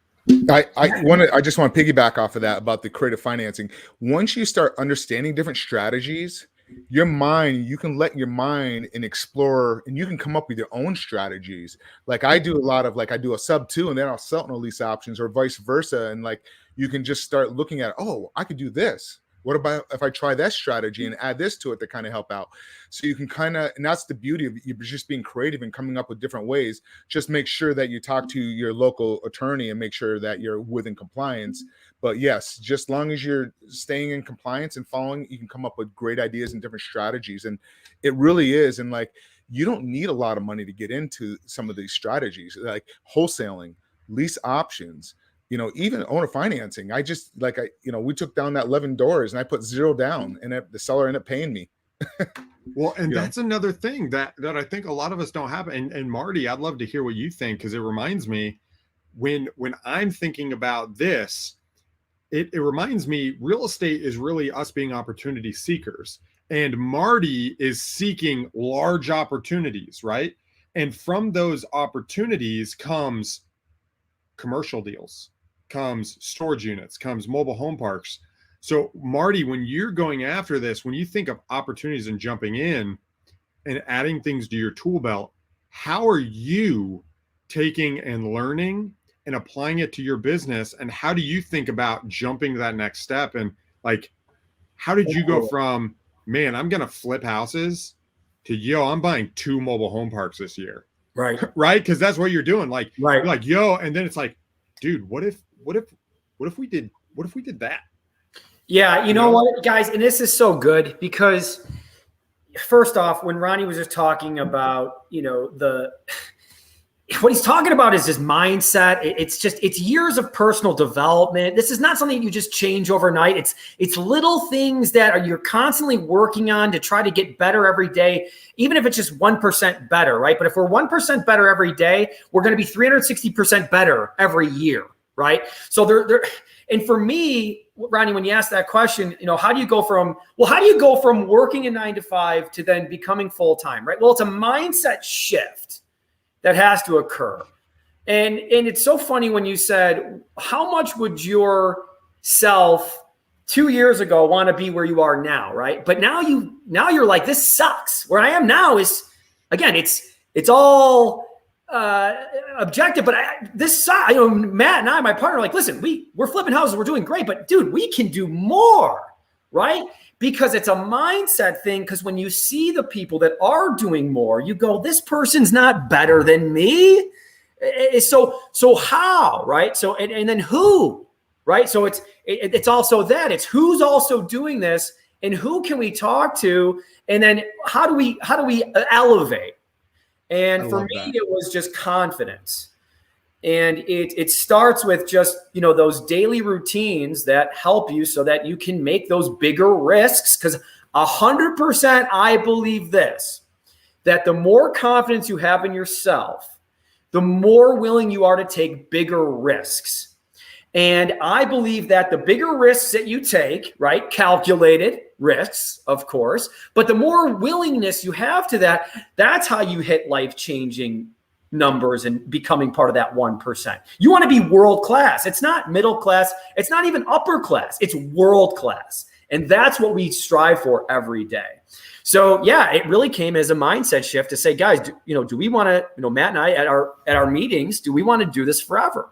I just want to piggyback off of that about the creative financing. Once you start understanding different strategies, your mind, you can let your mind and explore, and you can come up with your own strategies. Like I do a lot of, like I do a sub 2 and then I'll sell no lease options or vice versa. And like, you can just start looking at, oh, I could do this. What about if I try that strategy and add this to it to kind of help out? So you can kind of, and that's the beauty of you just being creative and coming up with different ways. Just make sure that you talk to your local attorney and make sure that you're within compliance. But yes, just as long as you're staying in compliance and following, you can come up with great ideas and different strategies. And it really is. And like, you don't need a lot of money to get into some of these strategies, like wholesaling, lease options, you know, even owner financing. We took down that 11 doors and I put $0 down and the seller ended up paying me. Well, and that's another thing that I think a lot of us don't have. And Marty, I'd love to hear what you think, because it reminds me when I'm thinking about this, it reminds me real estate is really us being opportunity seekers. And Marty is seeking large opportunities, right? And from those opportunities comes commercial deals, comes storage units, comes mobile home parks. So Marty, when you're going after this, when you think of opportunities and jumping in and adding things to your tool belt, how are you taking and learning and applying it to your business? And how do you think about jumping to that next step? And like, how did you go from, man, I'm going to flip houses to, yo, I'm buying 2 mobile home parks this year. Right. Right. Cause that's what you're doing. Like, right. You're like, yo, and then it's like, dude, what if we did that? Yeah. You know what, guys, and this is so good because first off, when Ronnie was just talking about, you know, what he's talking about is his mindset. It's years of personal development. This is not something you just change overnight. It's little things that you're constantly working on to try to get better every day, even if it's just 1% better, right? But if we're 1% better every day, we're going to be 360% better every year, right? So and for me, Ronnie, when you ask that question, you know, how do you go from working a 9 to 5 to then becoming full-time, right? Well, it's a mindset shift that has to occur. And it's so funny when you said, how much would yourself 2 years ago want to be where you are now, right? But now you're like, this sucks. Where I am now is, again, it's all objective, but this sucks. You know, Matt and I, my partner, are like, listen, we're flipping houses, we're doing great, but dude, we can do more, right? Because it's a mindset thing. Because when you see the people that are doing more, you go, this person's not better than me. So how, right? So, and then who, right? So it's also that it's who's also doing this and who can we talk to? And then how do we elevate? And for me, it was just confidence. And it starts with just, you know, those daily routines that help you so that you can make those bigger risks. Because 100%, I believe this, that the more confidence you have in yourself, the more willing you are to take bigger risks. And I believe that the bigger risks that you take, right, calculated risks, of course, but the more willingness you have to that, that's how you hit life-changing numbers and becoming part of that 1%. You want to be world-class. It's not middle class. It's not even upper class. It's world-class. And that's what we strive for every day. So yeah, it really came as a mindset shift to say, guys, do we want to, Matt and I at our meetings, do we want to do this forever?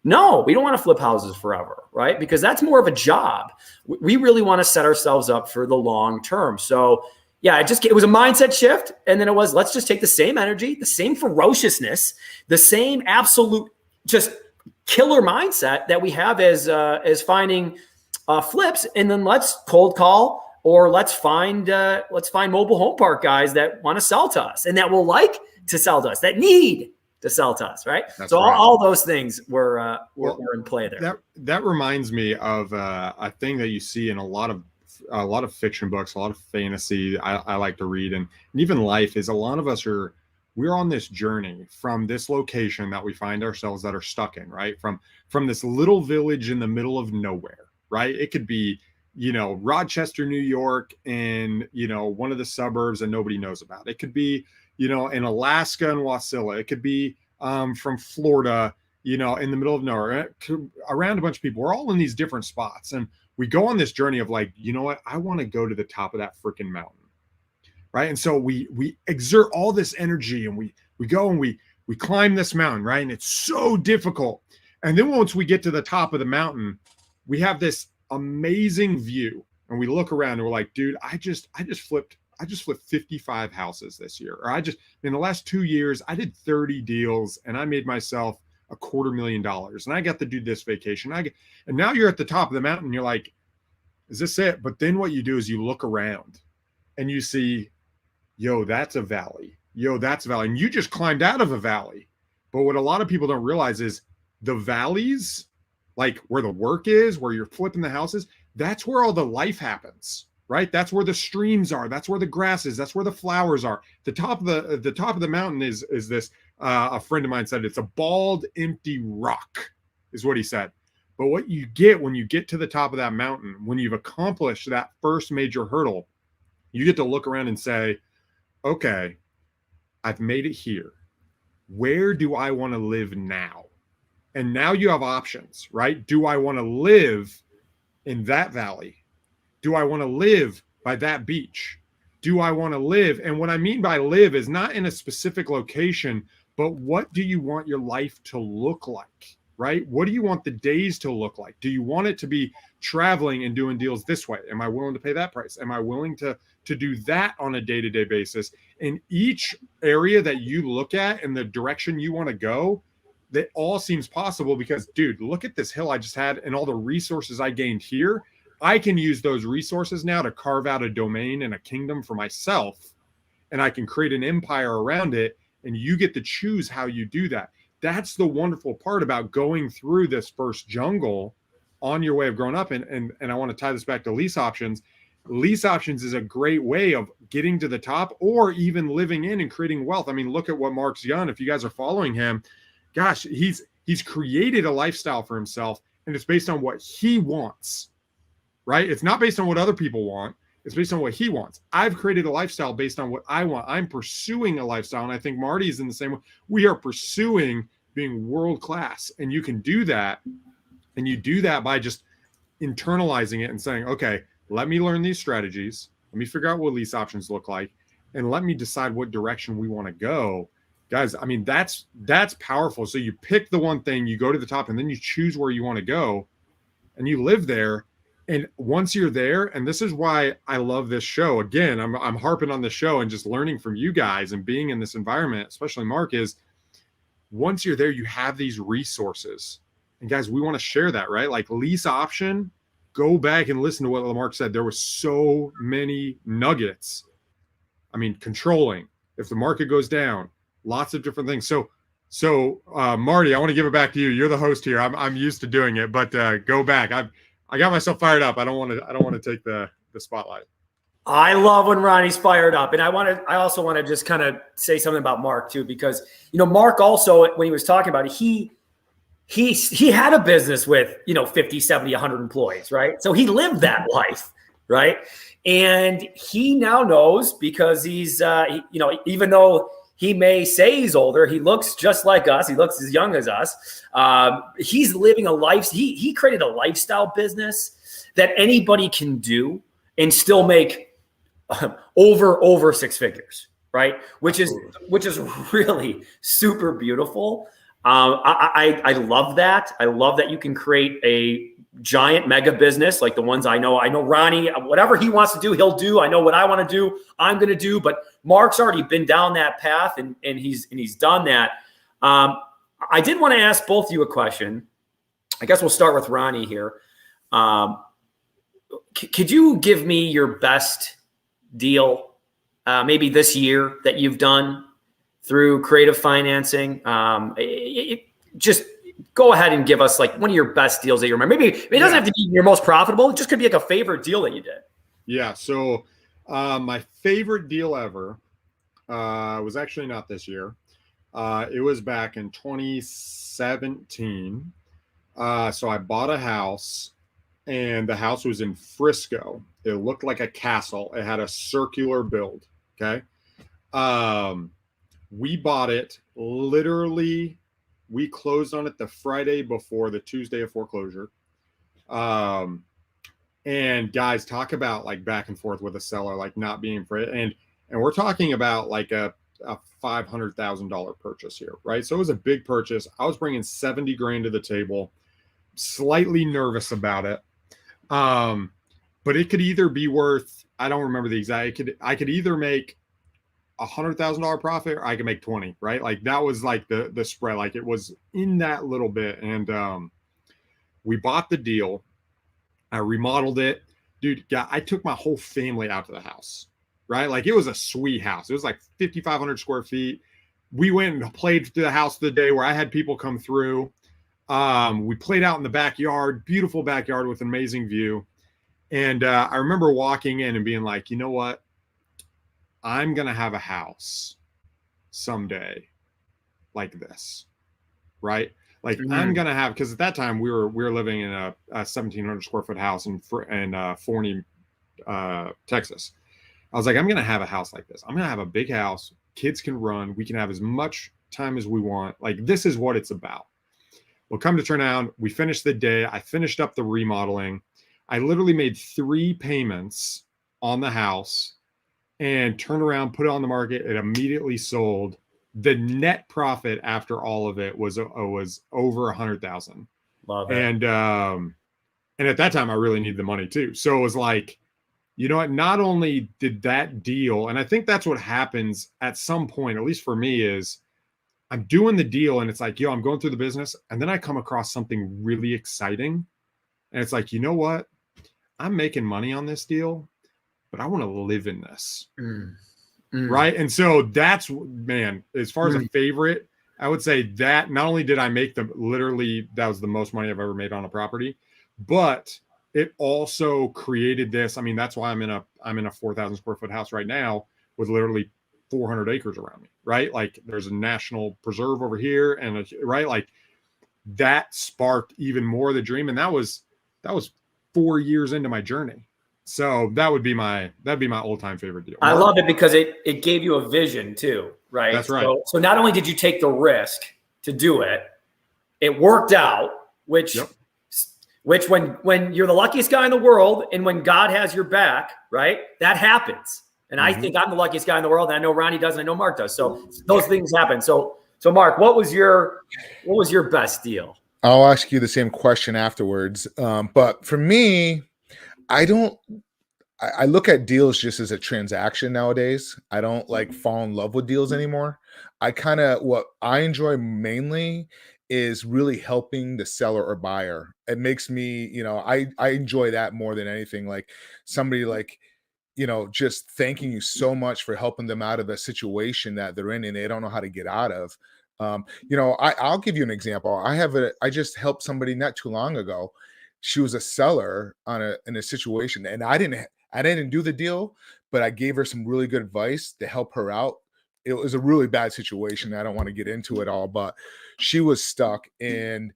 No, we don't want to flip houses forever, right? Because that's more of a job. We really want to set ourselves up for the long term. So yeah, it was a mindset shift. And then it was, let's just take the same energy, the same ferociousness, the same absolute just killer mindset that we have as finding flips. And then let's cold call, or let's find mobile home park guys that want to sell to us and that will like to sell to us, that need to sell to us, right? That's so right. all those things were in play there. That reminds me of a thing that you see in a lot of fiction books, a lot of fantasy I like to read, and even life is a lot of us we're on this journey from this location that we find ourselves that are stuck in, right? From this little village in the middle of nowhere, right? It could be, Rochester, New York, and, one of the suburbs that nobody knows about. It could be, in Alaska and Wasilla. It could be from Florida, in the middle of nowhere, around a bunch of people. We're all in these different spots. And we go on this journey of like, you know what? I want to go to the top of that freaking mountain. Right. And so we exert all this energy and we go and we climb this mountain. Right. And it's so difficult. And then once we get to the top of the mountain, we have this amazing view. And we look around and we're like, dude, I just flipped 55 houses this year. Or in the last 2 years, I did 30 deals and I made myself $250,000. And I got to do this vacation. And now you're at the top of the mountain. And you're like, is this it? But then what you do is you look around and you see, yo, that's a valley. Yo, that's a valley. And you just climbed out of a valley. But what a lot of people don't realize is the valleys, like where the work is, where you're flipping the houses, that's where all the life happens. Right? That's where the streams are. That's where the grass is. That's where the flowers are. The top of the mountain is this, a friend of mine said, it's a bald, empty rock is what he said. But what you get when you get to the top of that mountain, when you've accomplished that first major hurdle, you get to look around and say, okay, I've made it here. Where do I want to live now? And now you have options, right? Do I want to live in that valley? Do I want to live by that beach? Do I want to live? And what I mean by live is not in a specific location, but what do you want your life to look like, right? What do you want the days to look like? Do you want it to be traveling and doing deals this way? Am I willing to pay that price? Am I willing to do that on a day-to-day basis? In each area that you look at and the direction you want to go, that all seems possible because, dude, look at this hill I just had and all the resources I gained here. I can use those resources now to carve out a domain and a kingdom for myself, and I can create an empire around it, and you get to choose how you do that. That's the wonderful part about going through this first jungle on your way of growing up. And I want to tie this back to lease options. Lease options is a great way of getting to the top or even living in and creating wealth. I mean, look at what Mark's done. If you guys are following him, gosh, he's created a lifestyle for himself, and it's based on what he wants. Right? It's not based on what other people want. It's based on what he wants. I've created a lifestyle based on what I want. I'm pursuing a lifestyle. And I think Marty's in the same way. We are pursuing being world-class. And you can do that. And you do that by just internalizing it and saying, okay, let me learn these strategies. Let me figure out what lease options look like. And let me decide what direction we want to go. Guys, I mean, that's powerful. So you pick the one thing, you go to the top, and then you choose where you want to go. And you live there. And once you're there, and this is why I love this show. Again, I'm harping on the show and just learning from you guys and being in this environment, especially Mark, is once you're there, you have these resources. And guys, we want to share that, right? Like lease option, go back and listen to what Mark said. There were so many nuggets. I mean, controlling, if the market goes down, lots of different things. So Marty, I want to give it back to you. You're the host here. I'm used to doing it, but go back. I got myself fired up. I don't want to take the spotlight. I love when Ronnie's fired up. And I also want to just kind of say something about Mark too, because, Mark also, when he was talking about it, he had a business with, 50, 70, 100 employees, right? So he lived that life, right? And he now knows, because he's, even though he may say he's older, he looks just like us. He looks as young as us. He's living a life. He created a lifestyle business that anybody can do and still make over six figures, right? Which is really super beautiful. I love that. I love that you can create a giant mega business like the ones I know. I know Ronnie, whatever he wants to do, he'll do. I know what I want to do, I'm going to do. But Mark's already been down that path, and he's done that. I did want to ask both of you a question. I guess we'll start with Ronnie here. Could you give me your best deal, maybe this year, that you've done through creative financing? Just go ahead and give us like one of your best deals that you remember. Maybe it doesn't have to be your most profitable. It just could be like a favorite deal that you did. Yeah. So my favorite deal ever was actually not this year. It was back in 2017. So I bought a house, and the house was in Frisco. It looked like a castle. It had a circular build. Okay. We bought it literally. We closed on it the Friday before the Tuesday of foreclosure. And guys, talk about like back and forth with a seller, like not being afraid. And we're talking about like a $500,000 purchase here, right? So it was a big purchase. I was bringing 70 grand to the table, slightly nervous about it. But it could either be worth, I don't remember the exact, I could either make $100,000 profit, or I could make 20, right? Like that was like the spread, like it was in that little bit. And we bought the deal. I remodeled it. Dude, I took my whole family out to the house, right? Like it was a sweet house. It was like 5,500 square feet. We went and played to the house the day where I had people come through. We played out in the backyard, beautiful backyard with an amazing view. And I remember walking in and being like, you know what? I'm going to have a house someday like this, right? Like I'm going to have, because at that time we were living in a 1,700 square foot house in Forney, Texas. I was like, I'm going to have a house like this. I'm going to have a big house. Kids can run. We can have as much time as we want. Like this is what it's about. Well, come to turn out, we finished the day. I finished up the remodeling. I literally made 3 payments on the house and turned around, put it on the market. It immediately sold. The net profit after all of it was over 100,000. Love it. And at that time I really needed the money too. So it was like, you know what? Not only did that deal, and I think that's what happens at some point, at least for me, is I'm doing the deal and it's like, I'm going through the business, and then I come across something really exciting, and it's like, you know what? I'm making money on this deal, but I want to live in this. Right. And so that's, man, as far as a favorite, I would say that not only did I make that was the most money I've ever made on a property, but it also created this. I mean, that's why I'm in a 4,000 square foot house right now with literally 400 acres around me, right? Like there's a national preserve over here, and right, like that sparked even more of the dream. And that was 4 years into my journey. So that'd be my all-time favorite deal. I love it because it gave you a vision too, right? That's right. So not only did you take the risk to do it, it worked out, which when you're the luckiest guy in the world and when God has your back, right? That happens. And I think I'm the luckiest guy in the world, and I know Ronnie does, and I know Mark does. So those things happen. So Mark, what was your best deal? I'll ask you the same question afterwards. But for me, I look at deals just as a transaction nowadays. I don't like fall in love with deals anymore. What I enjoy mainly is really helping the seller or buyer. It makes me, I enjoy that more than anything. Like somebody like, just thanking you so much for helping them out of a situation that they're in and they don't know how to get out of. I'll give you an example. I just helped somebody not too long ago. She was a seller in a situation, and I didn't I didn't do the deal, but I gave her some really good advice to help her out. It was a really bad situation. I don't want to get into it all, but she was stuck and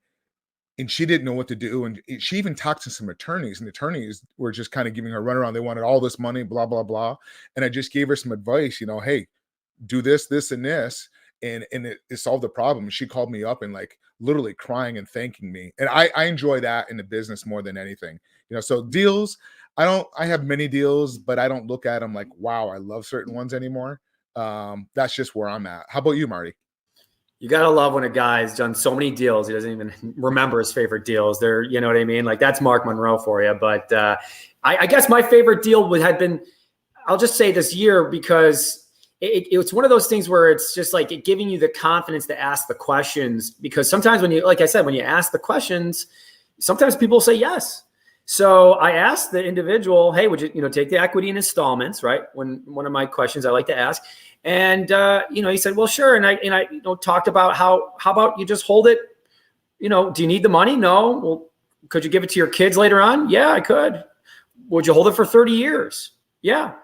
she didn't know what to do. And she even talked to some attorneys, and the attorneys were just kind of giving her a runaround. They wanted all this money, blah, blah, blah. And I just gave her some advice, hey, do this, this, and this. And it solved the problem. She called me up and like literally crying and thanking me. And I enjoy that in the business more than anything. So deals, I have many deals, but I don't look at them like, wow, I love certain ones anymore. That's just where I'm at. How about you, Marty? You got to love when a guy's done so many deals, he doesn't even remember his favorite deals. They're, you know what I mean? Like that's Mark Monroe for you. But I guess my favorite deal had been, I'll just say this year, because it's one of those things where it's just like it giving you the confidence to ask the questions, because sometimes when you, like I said, when you ask the questions, sometimes people say yes. So I asked the individual, hey, would you take the equity in installments, right? One of my questions I like to ask. And, he said, well, sure. And I talked about how about you just hold it? Do you need the money? No. Well, could you give it to your kids later on? Yeah, I could. Would you hold it for 30 years? Yeah.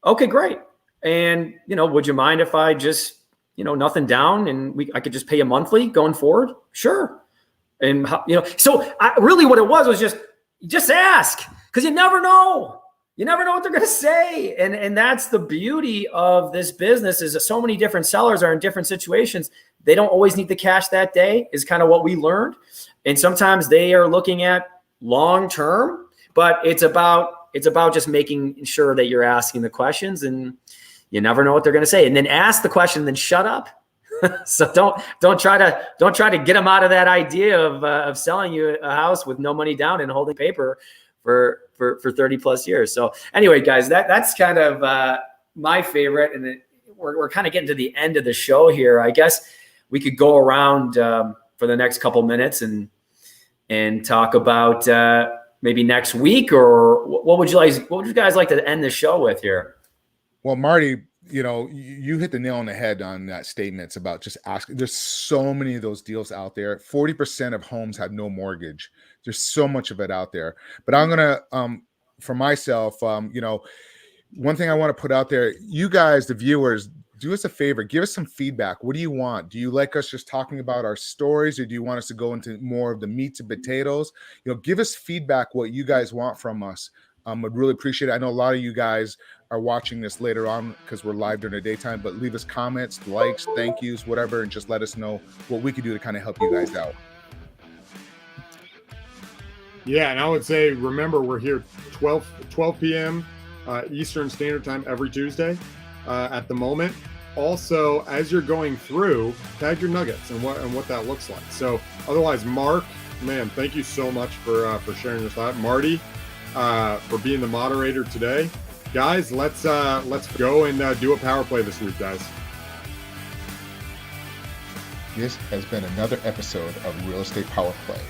Okay, great. And, would you mind if I just, nothing down and I could just pay you monthly going forward? Sure. And, so really what it was just ask, because you never know. You never know what they're going to say. And that's the beauty of this business, is that so many different sellers are in different situations. They don't always need the cash that day, is kind of what we learned. And sometimes they are looking at long-term, but it's about just making sure that you're asking the questions, and you never know what they're going to say. And then ask the question, then shut up. So don't try to get them out of that idea of selling you a house with no money down and holding paper for 30 plus years. So anyway, guys, that's kind of my favorite. And we're kind of getting to the end of the show here. I guess we could go around for the next couple minutes and talk about maybe next week, or what would you guys like to end the show with here? Well, Marty, you hit the nail on the head on that statement. It's about just asking. There's so many of those deals out there. 40% of homes have no mortgage. There's so much of it out there. But I'm going to, for myself, one thing I want to put out there, you guys, the viewers, do us a favor, give us some feedback. What do you want? Do you like us just talking about our stories, or do you want us to go into more of the meats and potatoes? Give us feedback, what you guys want from us. Would really appreciate it. I know a lot of you guys are watching this later on because we're live during the daytime, but leave us comments, likes, thank yous, whatever, and just let us know what we can do to kind of help you guys out. Yeah, and I would say, remember, we're here 12 p.m. Eastern Standard Time every Tuesday at the moment. Also, as you're going through, tag your nuggets and what that looks like. So otherwise, Mark, man, thank you so much for sharing your thought. Marty, for being the moderator today. Guys, let's go and do a power play this week, guys. This has been another episode of Real Estate Power Play,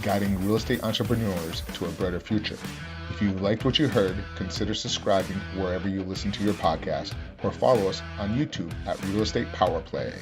guiding real estate entrepreneurs to a brighter future. If you liked what you heard, consider subscribing wherever you listen to your podcast, or follow us on YouTube at Real Estate Power Play.